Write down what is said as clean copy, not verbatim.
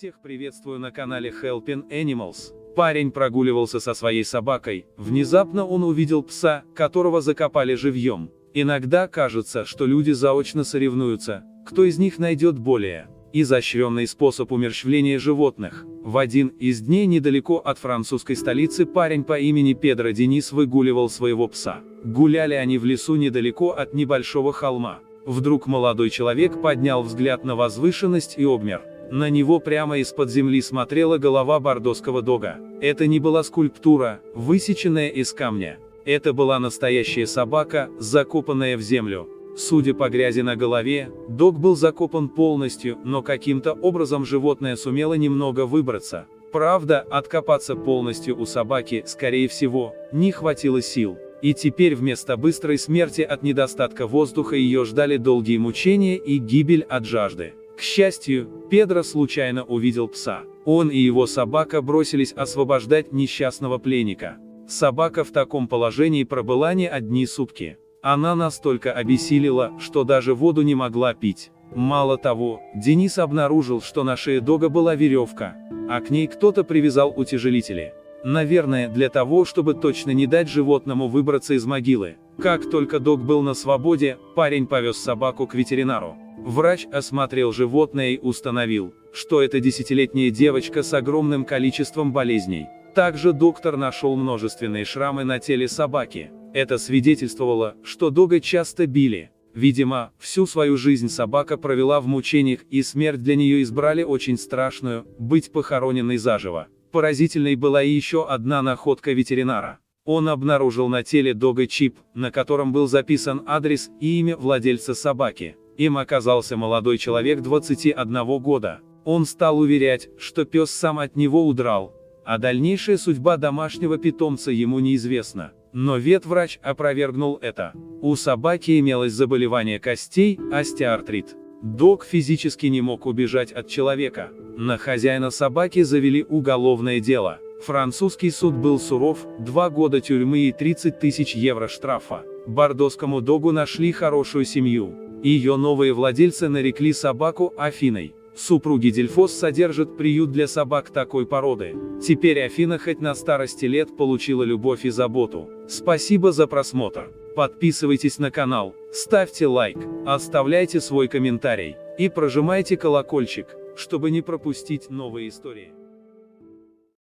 Всех приветствую на канале Helping Animals. Парень прогуливался со своей собакой, внезапно он увидел пса, которого закопали живьем. Иногда кажется, что люди заочно соревнуются, кто из них найдет более изощренный способ умерщвления животных. В один из дней недалеко от французской столицы парень по имени Педро Денис выгуливал своего пса. Гуляли они в лесу недалеко от небольшого холма. Вдруг молодой человек поднял взгляд на возвышенность и обмер. На него прямо из-под земли смотрела голова бордоского дога. Это не была скульптура, высеченная из камня. Это была настоящая собака, закопанная в землю. Судя по грязи на голове, дог был закопан полностью, но каким-то образом животное сумело немного выбраться. Правда, откопаться полностью у собаки, скорее всего, не хватило сил. И теперь вместо быстрой смерти от недостатка воздуха ее ждали долгие мучения и гибель от жажды. К счастью, Педро случайно увидел пса. Он и его собака бросились освобождать несчастного пленника. Собака в таком положении пробыла не одни сутки. Она настолько обессилила, что даже воду не могла пить. Мало того, Денис обнаружил, что на шее дога была веревка, а к ней кто-то привязал утяжелители. Наверное, для того, чтобы точно не дать животному выбраться из могилы. Как только дог был на свободе, парень повез собаку к ветеринару. Врач осмотрел животное и установил, что это 10-летняя девочка с огромным количеством болезней. Также доктор нашел множественные шрамы на теле собаки. Это свидетельствовало, что дога часто били. Видимо, всю свою жизнь собака провела в мучениях, и смерть для нее избрали очень страшную – быть похороненной заживо. Поразительной была и еще одна находка ветеринара. Он обнаружил на теле дога чип, на котором был записан адрес и имя владельца собаки. Им оказался молодой человек 21 года. Он стал уверять, что пес сам от него удрал, а дальнейшая судьба домашнего питомца ему неизвестна. Но ветврач опровергнул это. У собаки имелось заболевание костей, остеоартрит. Дог физически не мог убежать от человека. На хозяина собаки завели уголовное дело. Французский суд был суров, 2 года тюрьмы и 30 тысяч евро штрафа. Бордоскому догу нашли хорошую семью. Ее новые владельцы нарекли собаку Афиной. Супруги Дельфос содержат приют для собак такой породы. Теперь Афина хоть на старости лет получила любовь и заботу. Спасибо за просмотр. Подписывайтесь на канал, ставьте лайк, оставляйте свой комментарий и прожимайте колокольчик, чтобы не пропустить новые истории.